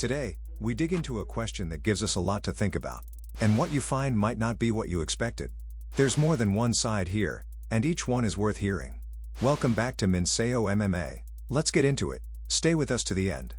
Today, we dig into a question that gives us a lot to think about. And what you find might not be what you expected. There's more than one side here, and each one is worth hearing. Welcome back to Minseo MMA. Let's get into it. Stay with us to the end.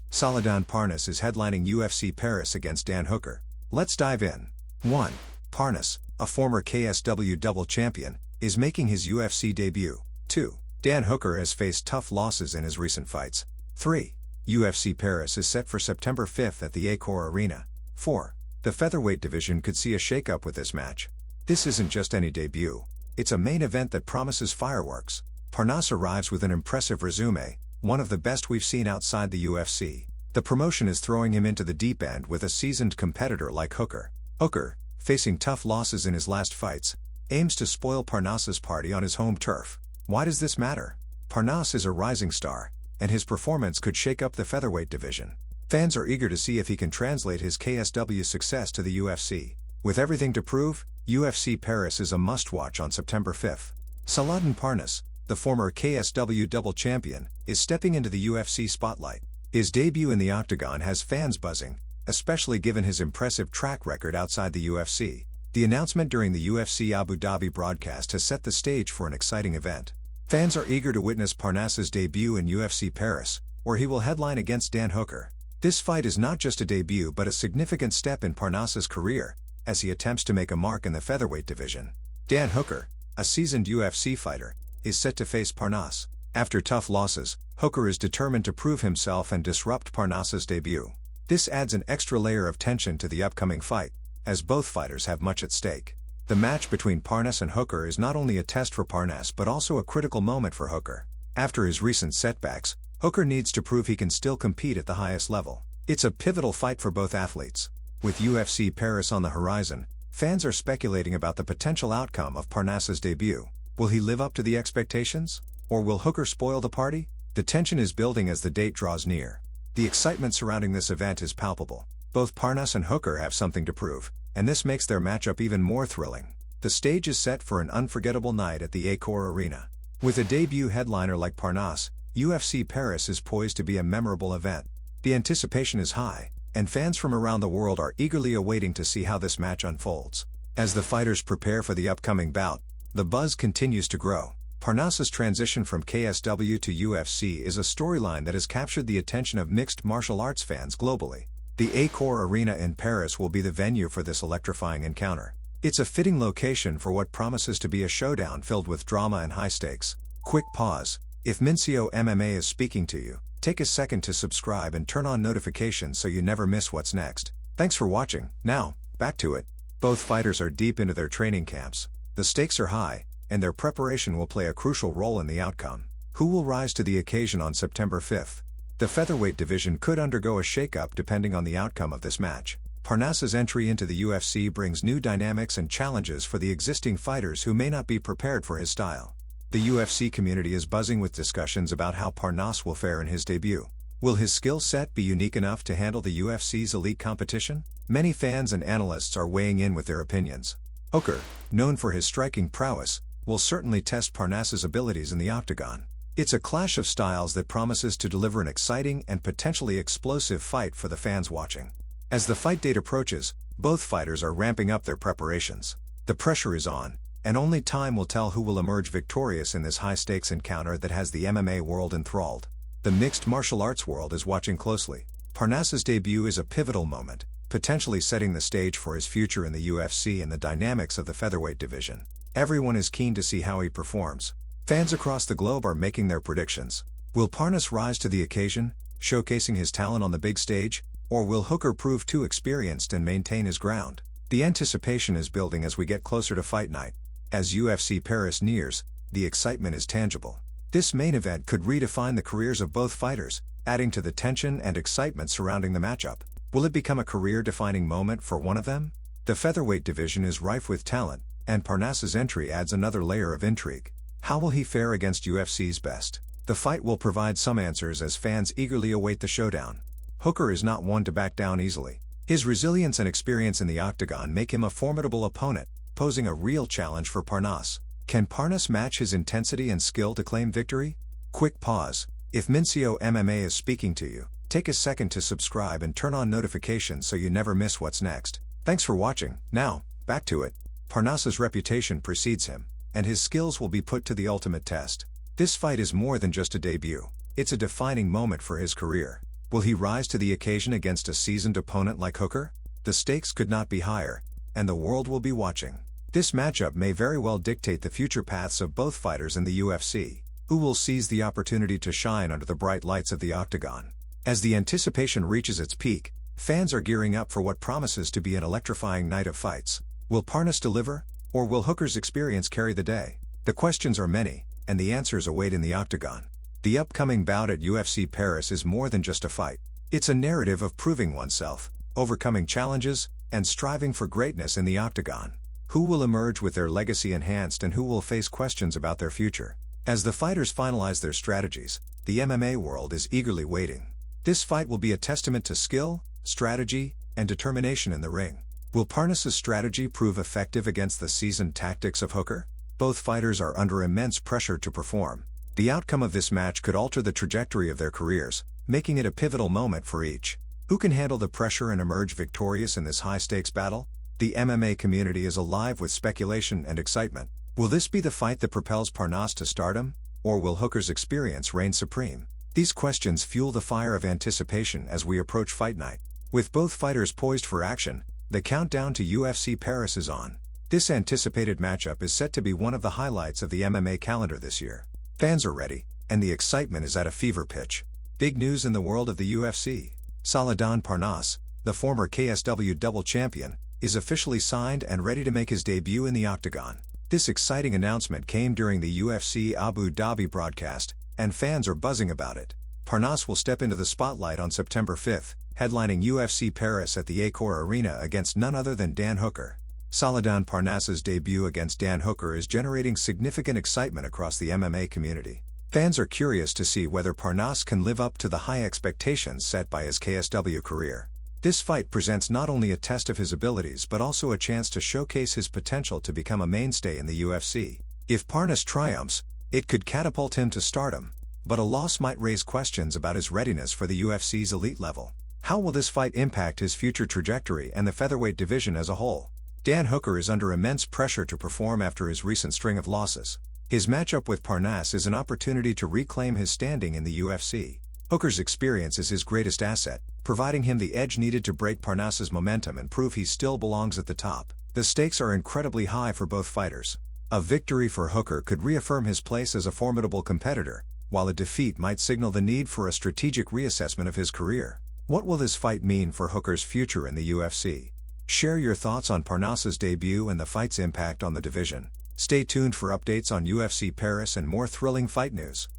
Salahdine Parnasse is headlining UFC Paris against Dan Hooker. Let's dive in. 1. Parnasse, a former KSW double champion, is making his UFC debut. 2. Dan Hooker has faced tough losses in his recent fights. 3. UFC Paris is set for September 5th at the Accor Arena. 4. The featherweight division could see a shakeup with this match. This isn't just any debut. It's a main event that promises fireworks. Parnasse arrives with an impressive resume, one of the best we've seen outside the UFC. The promotion is throwing him into the deep end with a seasoned competitor like Hooker. Hooker, facing tough losses in his last fights, aims to spoil Parnasse's party on his home turf. Why does this matter? Parnasse is a rising star, and his performance could shake up the featherweight division. Fans are eager to see if he can translate his KSW success to the UFC. With everything to prove, UFC Paris is a must-watch on September 5th. Salahdine Parnasse, the former KSW double champion, is stepping into the UFC spotlight. His debut in the octagon has fans buzzing, especially given his impressive track record outside the UFC. The announcement during the UFC Abu Dhabi broadcast has set the stage for an exciting event. Fans are eager to witness Parnasse's debut in UFC Paris, where he will headline against Dan Hooker. This fight is not just a debut but a significant step in Parnasse's career, as he attempts to make a mark in the featherweight division. Dan Hooker, a seasoned UFC fighter, is set to face Parnasse. After tough losses, Hooker is determined to prove himself and disrupt Parnasse's debut. This adds an extra layer of tension to the upcoming fight, as both fighters have much at stake. The match between Parnasse and Hooker is not only a test for Parnasse but also a critical moment for Hooker. After his recent setbacks, Hooker needs to prove he can still compete at the highest level. It's a pivotal fight for both athletes. With UFC Paris on the horizon, fans are speculating about the potential outcome of Parnasse's debut. Will he live up to the expectations? Or will Hooker spoil the party? The tension is building as the date draws near. The excitement surrounding this event is palpable. Both Parnasse and Hooker have something to prove, and this makes their matchup even more thrilling. The stage is set for an unforgettable night at the Accor Arena. With a debut headliner like Parnasse, UFC Paris is poised to be a memorable event. The anticipation is high, and fans from around the world are eagerly awaiting to see how this match unfolds. As the fighters prepare for the upcoming bout, the buzz continues to grow. Parnasse's transition from KSW to UFC is a storyline that has captured the attention of mixed martial arts fans globally. The Accor Arena in Paris will be the venue for this electrifying encounter. It's a fitting location for what promises to be a showdown filled with drama and high stakes. Quick pause. If Minseo MMA is speaking to you, take a second to subscribe and turn on notifications so you never miss what's next. Thanks for watching. Now, back to it. Both fighters are deep into their training camps. The stakes are high, and their preparation will play a crucial role in the outcome. Who will rise to the occasion on September 5th? The featherweight division could undergo a shakeup depending on the outcome of this match. Parnasse's entry into the UFC brings new dynamics and challenges for the existing fighters who may not be prepared for his style. The UFC community is buzzing with discussions about how Parnasse will fare in his debut. Will his skill set be unique enough to handle the UFC's elite competition? Many fans and analysts are weighing in with their opinions. Hooker, known for his striking prowess, will certainly test Parnasse's abilities in the octagon. It's a clash of styles that promises to deliver an exciting and potentially explosive fight for the fans watching. As the fight date approaches, both fighters are ramping up their preparations. The pressure is on, and only time will tell who will emerge victorious in this high-stakes encounter that has the MMA world enthralled. The mixed martial arts world is watching closely. Parnasse's debut is a pivotal moment, potentially setting the stage for his future in the UFC and the dynamics of the featherweight division. Everyone is keen to see how he performs. Fans across the globe are making their predictions. Will Parnasse rise to the occasion, showcasing his talent on the big stage? Or will Hooker prove too experienced and maintain his ground? The anticipation is building as we get closer to fight night. As UFC Paris nears, the excitement is tangible. This main event could redefine the careers of both fighters, adding to the tension and excitement surrounding the matchup. Will it become a career-defining moment for one of them? The featherweight division is rife with talent, and Parnasse's entry adds another layer of intrigue. How will he fare against UFC's best? The fight will provide some answers as fans eagerly await the showdown. Hooker is not one to back down easily. His resilience and experience in the octagon make him a formidable opponent, posing a real challenge for Parnasse. Can Parnasse match his intensity and skill to claim victory? Quick pause. If Minseo MMA is speaking to you, take a second to subscribe and turn on notifications so you never miss what's next. Thanks for watching. Now, back to it. Parnasse's reputation precedes him, and his skills will be put to the ultimate test. This fight is more than just a debut. It's a defining moment for his career. Will he rise to the occasion against a seasoned opponent like Hooker? The stakes could not be higher, and the world will be watching. This matchup may very well dictate the future paths of both fighters in the UFC, who will seize the opportunity to shine under the bright lights of the octagon. As the anticipation reaches its peak, fans are gearing up for what promises to be an electrifying night of fights. Will Parnasse deliver, or will Hooker's experience carry the day? The questions are many, and the answers await in the octagon. The upcoming bout at UFC Paris is more than just a fight. It's a narrative of proving oneself, overcoming challenges, and striving for greatness in the octagon. Who will emerge with their legacy enhanced and who will face questions about their future? As the fighters finalize their strategies, the MMA world is eagerly waiting. This fight will be a testament to skill, strategy, and determination in the ring. Will Parnasse's strategy prove effective against the seasoned tactics of Hooker? Both fighters are under immense pressure to perform. The outcome of this match could alter the trajectory of their careers, making it a pivotal moment for each. Who can handle the pressure and emerge victorious in this high-stakes battle? The MMA community is alive with speculation and excitement. Will this be the fight that propels Parnasse to stardom, or will Hooker's experience reign supreme? These questions fuel the fire of anticipation as we approach fight night. With both fighters poised for action, the countdown to UFC Paris is on. This anticipated matchup is set to be one of the highlights of the MMA calendar this year. Fans are ready, and the excitement is at a fever pitch. Big news in the world of the UFC. Salahdine Parnasse, the former KSW double champion, is officially signed and ready to make his debut in the octagon. This exciting announcement came during the UFC Abu Dhabi broadcast, and fans are buzzing about it. Parnasse will step into the spotlight on September 5th, headlining UFC Paris at the Accor Arena against none other than Dan Hooker. Salahdine Parnasse's debut against Dan Hooker is generating significant excitement across the MMA community. Fans are curious to see whether Parnasse can live up to the high expectations set by his KSW career. This fight presents not only a test of his abilities but also a chance to showcase his potential to become a mainstay in the UFC. If Parnasse triumphs, it could catapult him to stardom, but a loss might raise questions about his readiness for the UFC's elite level. How will this fight impact his future trajectory and the featherweight division as a whole? Dan Hooker is under immense pressure to perform after his recent string of losses. His matchup with Parnasse is an opportunity to reclaim his standing in the UFC. Hooker's experience is his greatest asset, providing him the edge needed to break Parnasse's momentum and prove he still belongs at the top. The stakes are incredibly high for both fighters. A victory for Hooker could reaffirm his place as a formidable competitor, while a defeat might signal the need for a strategic reassessment of his career. What will this fight mean for Hooker's future in the UFC? Share your thoughts on Parnasse's debut and the fight's impact on the division. Stay tuned for updates on UFC Paris and more thrilling fight news.